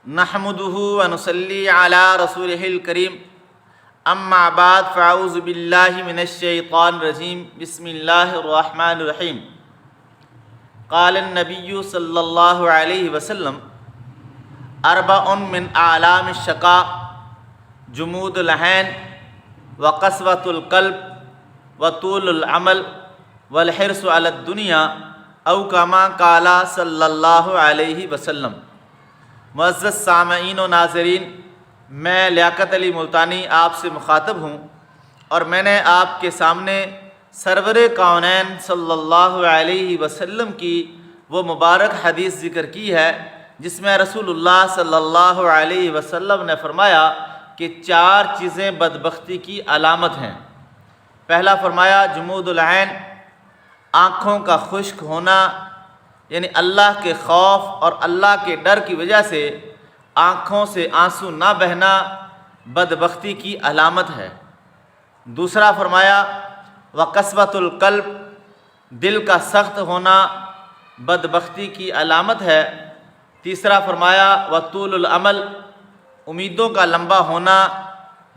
نحمده ونصلي على رسوله الكريم اما بعد فاعوذ بالله من الشيطان الرجيم بسم الله الرحمن الرحيم قال النبي صلى الله عليه وسلم اربع من اعلام الشقاء جمود العين وقسوة القلب وطول العمل والحرص على الدنيا او كما قال صلی اللہ علیہ وسلم۔ معزز سامعین و ناظرین، میں لیاقت علی ملتانی آپ سے مخاطب ہوں اور میں نے آپ کے سامنے سرور کونین صلی اللہ علیہ وسلم کی وہ مبارک حدیث ذکر کی ہے جس میں رسول اللہ صلی اللہ علیہ وسلم نے فرمایا کہ 4 چیزیں بدبختی کی علامت ہیں۔ پہلا فرمایا جمود العین، آنکھوں کا خشک ہونا، یعنی اللہ کے خوف اور اللہ کے ڈر کی وجہ سے آنکھوں سے آنسو نہ بہنا بدبختی کی علامت ہے۔ دوسرا فرمایا وقسوۃ القلب، دل کا سخت ہونا بدبختی کی علامت ہے۔ تیسرا فرمایا وطول العمل، امیدوں کا لمبا ہونا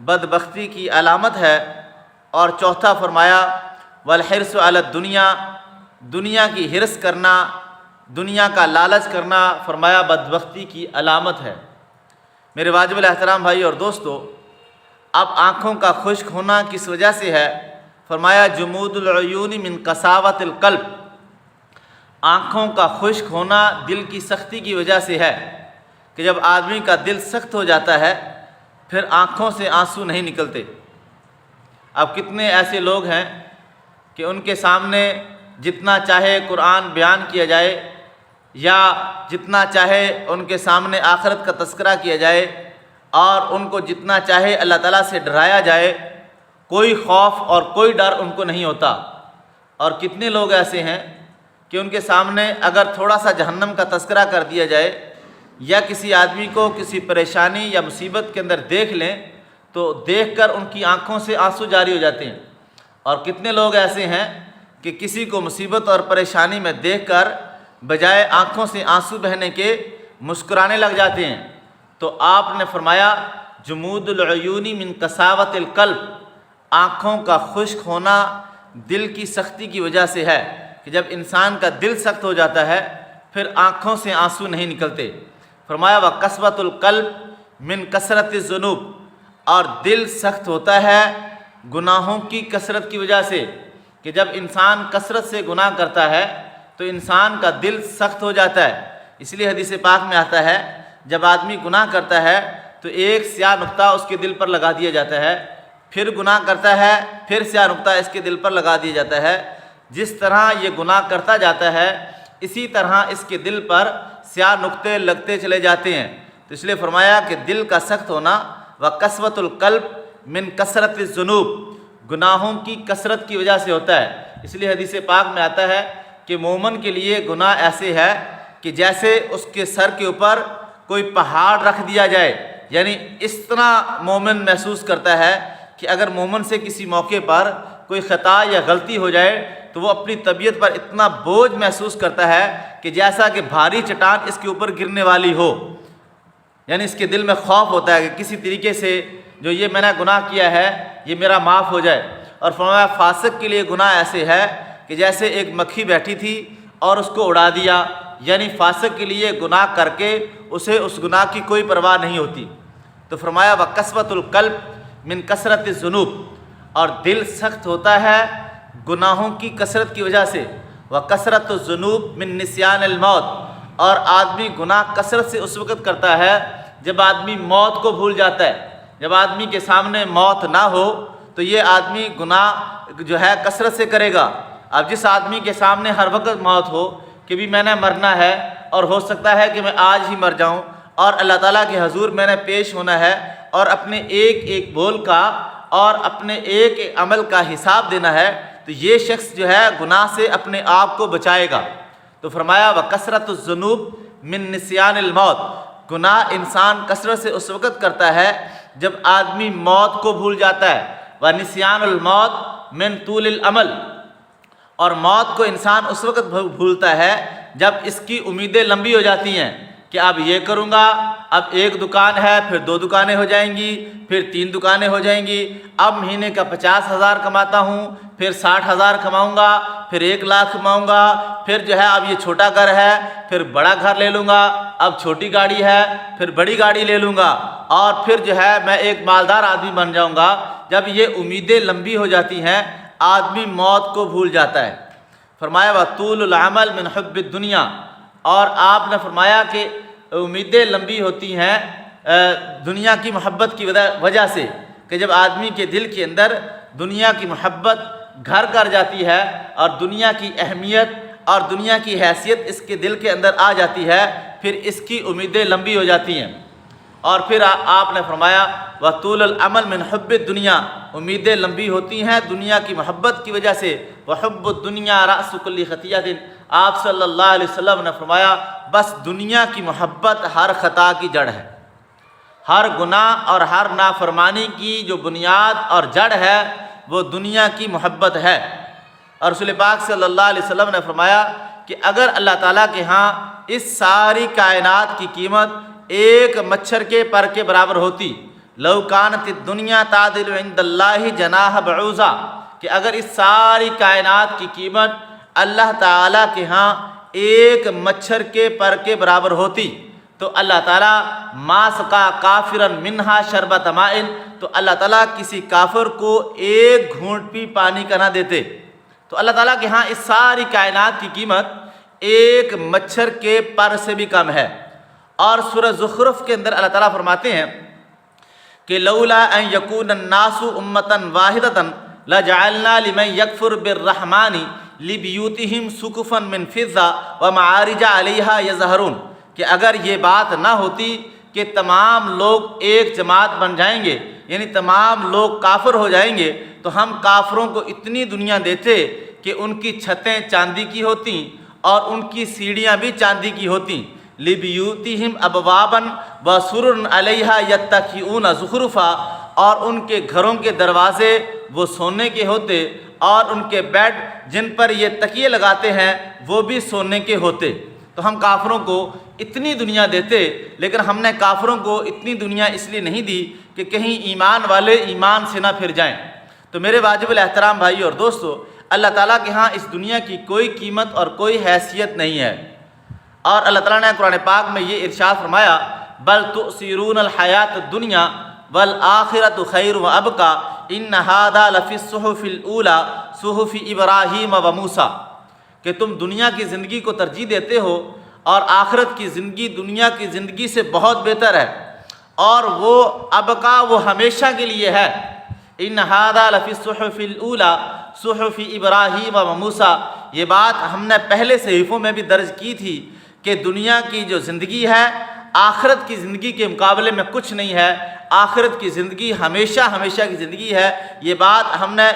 بدبختی کی علامت ہے۔ اور چوتھا فرمایا والحرص علی الدنیا، دنیا کی حرص کرنا، دنیا کا لالچ کرنا فرمایا بدبختی کی علامت ہے۔ میرے واجب الاحترام بھائی اور دوستو، اب آنکھوں کا خشک ہونا کس وجہ سے ہے؟ فرمایا جمود العیون من قساوۃ القلب، آنکھوں کا خشک ہونا دل کی سختی کی وجہ سے ہے کہ جب آدمی کا دل سخت ہو جاتا ہے پھر آنکھوں سے آنسو نہیں نکلتے۔ اب کتنے ایسے لوگ ہیں کہ ان کے سامنے جتنا چاہے قرآن بیان کیا جائے یا جتنا چاہے ان کے سامنے آخرت کا تذکرہ کیا جائے اور ان کو جتنا چاہے اللہ تعالیٰ سے ڈرایا جائے، کوئی خوف اور کوئی ڈر ان کو نہیں ہوتا۔ اور کتنے لوگ ایسے ہیں کہ ان کے سامنے اگر تھوڑا سا جہنم کا تذکرہ کر دیا جائے یا کسی آدمی کو کسی پریشانی یا مصیبت کے اندر دیکھ لیں تو دیکھ کر ان کی آنکھوں سے آنسو جاری ہو جاتے ہیں۔ اور کتنے لوگ ایسے ہیں کہ کسی کو مصیبت اور پریشانی میں دیکھ کر بجائے آنکھوں سے آنسو بہنے کے مسکرانے لگ جاتے ہیں۔ تو آپ نے فرمایا جمود العیون من قساوۃ القلب، آنکھوں کا خشک ہونا دل کی سختی کی وجہ سے ہے کہ جب انسان کا دل سخت ہو جاتا ہے پھر آنکھوں سے آنسو نہیں نکلتے۔ فرمایا وقسوۃ القلب من کثرت الذنوب، اور دل سخت ہوتا ہے گناہوں کی کثرت کی وجہ سے کہ جب انسان کثرت سے گناہ کرتا ہے تو انسان کا دل سخت ہو جاتا ہے۔ اس لیے حدیث پاک میں آتا ہے جب آدمی گناہ کرتا ہے تو ایک سیاہ نقطہ اس کے دل پر لگا دیا جاتا ہے، پھر گناہ کرتا ہے پھر سیاہ نقطہ اس کے دل پر لگا دیا جاتا ہے۔ جس طرح یہ گناہ کرتا جاتا ہے اسی طرح اس کے دل پر سیاہ نقطے لگتے چلے جاتے ہیں۔ تو اس لیے فرمایا کہ دل کا سخت ہونا وقسوۃ القلب من کثرت الذنوب، گناہوں کی کثرت کی وجہ سے ہوتا ہے۔ اس لیے حدیث پاک میں آتا ہے کہ مومن کے لیے گناہ ایسے ہے کہ جیسے اس کے سر کے اوپر کوئی پہاڑ رکھ دیا جائے، یعنی اس طرح مومن محسوس کرتا ہے کہ اگر مومن سے کسی موقع پر کوئی خطا یا غلطی ہو جائے تو وہ اپنی طبیعت پر اتنا بوجھ محسوس کرتا ہے کہ جیسا کہ بھاری چٹان اس کے اوپر گرنے والی ہو، یعنی اس کے دل میں خوف ہوتا ہے کہ کسی طریقے سے جو یہ میں نے گناہ کیا ہے یہ میرا معاف ہو جائے۔ اور فرمایا فاسق کے لیے گناہ ایسے ہے کہ جیسے ایک مکھی بیٹھی تھی اور اس کو اڑا دیا، یعنی فاسق کے لیے گناہ کر کے اسے اس گناہ کی کوئی پرواہ نہیں ہوتی۔ تو فرمایا وقسوۃ القلب من کثرت الذنوب، اور دل سخت ہوتا ہے گناہوں کی کثرت کی وجہ سے۔ وکثرت الذنوب من نسیان الموت، اور آدمی گناہ کثرت سے اس وقت کرتا ہے جب آدمی موت کو بھول جاتا ہے۔ جب آدمی کے سامنے موت نہ ہو تو یہ آدمی گناہ جو ہے کثرت سے کرے گا۔ اب جس آدمی کے سامنے ہر وقت موت ہو کہ بھی میں نے مرنا ہے اور ہو سکتا ہے کہ میں آج ہی مر جاؤں اور اللہ تعالیٰ کے حضور میں نے پیش ہونا ہے اور اپنے ایک ایک بول کا اور اپنے ایک ایک عمل کا حساب دینا ہے، تو یہ شخص جو ہے گناہ سے اپنے آپ کو بچائے گا۔ تو فرمایا وکثرت الذنوب من نسیان الموت، گناہ انسان کثرت سے اس وقت کرتا ہے جب آدمی موت کو بھول جاتا ہے۔ ونسیان الموت من طول العمل، اور موت کو انسان اس وقت بھولتا ہے جب اس کی امیدیں لمبی ہو جاتی ہیں، کہ اب یہ کروں گا، اب ایک دکان ہے پھر 2 دکانیں ہو جائیں گی، پھر 3 دکانیں ہو جائیں گی، اب مہینے کا 50,000 کماتا ہوں، پھر 60,000 کماؤں گا، پھر 1,00,000 کماؤں گا، پھر جو ہے اب یہ چھوٹا گھر ہے پھر بڑا گھر لے لوں گا، اب چھوٹی گاڑی ہے پھر بڑی گاڑی لے لوں گا، اور پھر جو ہے میں ایک مالدار آدمی بن جاؤں گا۔ جب یہ امیدیں لمبی ہو جاتی ہیں آدمی موت کو بھول جاتا ہے۔ فرمایا وطول العمل من حب الدنیا، اور آپ نے فرمایا کہ امیدیں لمبی ہوتی ہیں دنیا کی محبت کی وجہ سے، کہ جب آدمی کے دل کے اندر دنیا کی محبت گھر کر جاتی ہے اور دنیا کی اہمیت اور دنیا کی حیثیت اس کے دل کے اندر آ جاتی ہے، پھر اس کی امیدیں لمبی ہو جاتی ہیں۔ اور پھر آپ نے فرمایا وطول العمل من حب الدنیا، امیدیں لمبی ہوتی ہیں دنیا کی محبت کی وجہ سے۔ وحب الدنیا رأس کل خطیۃ، آپ صلی اللہ علیہ وسلم نے فرمایا بس دنیا کی محبت ہر خطا کی جڑ ہے، ہر گناہ اور ہر نافرمانی کی جو بنیاد اور جڑ ہے وہ دنیا کی محبت ہے۔ اور رسول پاک صلی اللہ علیہ وسلم نے فرمایا کہ اگر اللہ تعالیٰ کے ہاں اس ساری کائنات کی قیمت ایک مچھر کے پر کے برابر ہوتی، لو کانت الدنیا تعدل عند اللہ جناح بعوضہ، کہ اگر اس ساری کائنات کی قیمت اللہ تعالیٰ کے ہاں ایک مچھر کے پر کے برابر ہوتی تو اللہ تعالیٰ ما سقا کافرا منہا شربۃ ماء، تو اللہ تعالیٰ کسی کافر کو ایک گھونٹ بھی پانی کا نہ دیتے۔ تو اللہ تعالیٰ کے ہاں اس ساری کائنات کی قیمت ایک مچھر کے پر سے بھی کم ہے۔ اور سورہ زخرف کے اندر اللہ تعالیٰ فرماتے ہیں کہ لولا ان یکون الناس امۃ واحدۃ لجعلنا لمن یکفر بالرحمن لبیوتہم سقفا من فضہ ومعارج علیہا یظہرون، کہ اگر یہ بات نہ ہوتی کہ تمام لوگ ایک جماعت بن جائیں گے، یعنی تمام لوگ کافر ہو جائیں گے، تو ہم کافروں کو اتنی دنیا دیتے کہ ان کی چھتیں چاندی کی ہوتیں اور ان کی سیڑھیاں بھی چاندی کی ہوتیں۔ لِبِيُوتِهِمْ أَبْوَابًا وَسُرُرٌ عَلَيْهَا يَتَّكِئُونَ زُخْرُفًا، اور ان کے گھروں کے دروازے وہ سونے کے ہوتے اور ان کے بیڈ جن پر یہ تکیے لگاتے ہیں وہ بھی سونے کے ہوتے۔ تو ہم کافروں کو اتنی دنیا دیتے، لیکن ہم نے کافروں کو اتنی دنیا اس لیے نہیں دی کہ کہیں ایمان والے ایمان سے نہ پھر جائیں۔ تو میرے واجب الاحترام بھائی اور دوستو، اللہ تعالیٰ کے ہاں اس دنیا کی کوئی قیمت اور کوئی حیثیت نہیں ہے۔ اور اللہ تعالیٰ نے قرآن پاک میں یہ ارشاد فرمایا بل تؤثرون الحیات الدنیا والآخرۃ خیر وابقیٰ ان ھذا لفی الصحف الاولی صحف ابراہیم وموسیٰ، کہ تم دنیا کی زندگی کو ترجیح دیتے ہو اور آخرت کی زندگی دنیا کی زندگی سے بہت بہتر ہے، اور وہ ابقیٰ وہ ہمیشہ کے لیے ہے۔ ان ھذا لفی الصحف الاولی صحف ابراہیم وموسیٰ، یہ بات ہم نے پہلے صحیفوں میں بھی درج کی تھی کہ دنیا کی جو زندگی ہے آخرت کی زندگی کے مقابلے میں کچھ نہیں ہے، آخرت کی زندگی ہمیشہ ہمیشہ کی زندگی ہے۔ یہ بات ہم نے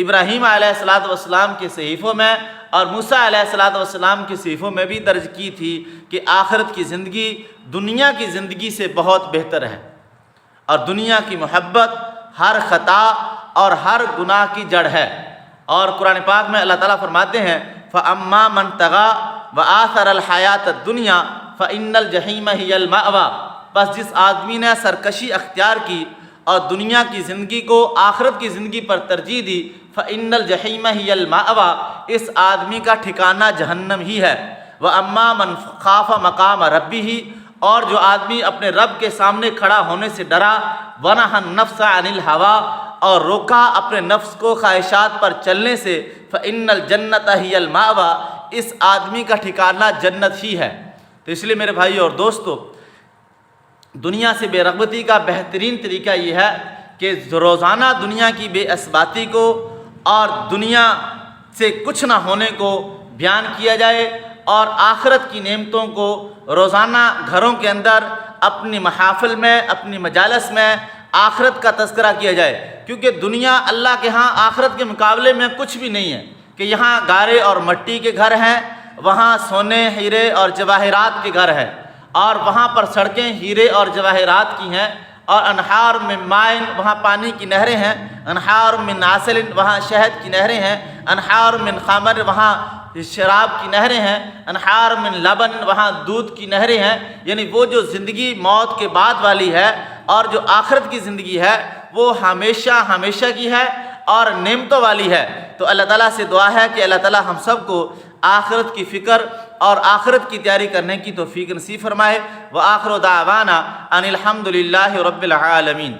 ابراہیم علیہ السلام کے صحیفوں میں اور موسیٰ علیہ السلام کے صحیفوں میں بھی درج کی تھی کہ آخرت کی زندگی دنیا کی زندگی سے بہت بہتر ہے، اور دنیا کی محبت ہر خطا اور ہر گناہ کی جڑ ہے۔ اور قرآن پاک میں اللہ تعالیٰ فرماتے ہیں فَأَمَّا مَنْ طَغَىٰ وَآثَرَ الْحَيَاةَ الدُّنْيَا فَإِنَّ الْجَحِيمَ هِيَ الْمَأْوَىٰ، بس جس آدمی نے سرکشی اختیار کی اور دنیا کی زندگی کو آخرت کی زندگی پر ترجیح دی، فَإِنَّ الْجَحِيمَ هِيَ الْمَأْوَىٰ، اس آدمی کا ٹھکانہ جہنم ہی ہے۔ وَأَمَّا مَنْ خَافَ مَقَامَ رَبِّهِ، اور جو آدمی اپنے رب کے سامنے کھڑا ہونے سے ڈرا، وَنَهَى النَّفْسَ عَنِ الْهَوَىٰ، اور روکا اپنے نفس کو خواہشات پر چلنے سے، فَإِنَّ الْجَنَّةَ هِيَ الْمَأْوَىٰ، اس آدمی کا ٹھکانہ جنت ہی ہے۔ تو اس لیے میرے بھائی اور دوستو، دنیا سے بے رغبتی کا بہترین طریقہ یہ ہے کہ روزانہ دنیا کی بے اثباتی کو اور دنیا سے کچھ نہ ہونے کو بیان کیا جائے، اور آخرت کی نعمتوں کو روزانہ گھروں کے اندر اپنی محافل میں اپنی مجالس میں آخرت کا تذکرہ کیا جائے، کیونکہ دنیا اللہ کے ہاں آخرت کے مقابلے میں کچھ بھی نہیں ہے، کہ یہاں گارے اور مٹی کے گھر ہیں، وہاں سونے ہیرے اور جواہرات کے گھر ہیں، اور وہاں پر سڑکیں ہیرے اور جواہرات کی ہیں، اور انہار من مائن وہاں پانی کی نہریں ہیں، انہار من عسل وہاں شہد کی نہریں ہیں، انہار من خمر وہاں شراب کی نہریں ہیں، انہار من لبن وہاں دودھ کی نہریں ہیں۔ یعنی وہ جو زندگی موت کے بعد والی ہے اور جو آخرت کی زندگی ہے وہ ہمیشہ ہمیشہ کی ہے اور نعمتوں والی ہے۔ تو اللہ تعالیٰ سے دعا ہے کہ اللہ تعالیٰ ہم سب کو آخرت کی فکر اور آخرت کی تیاری کرنے کی توفیق نصیب فرمائے۔ وآخر دعوانا ان الحمد للہ رب العالمین۔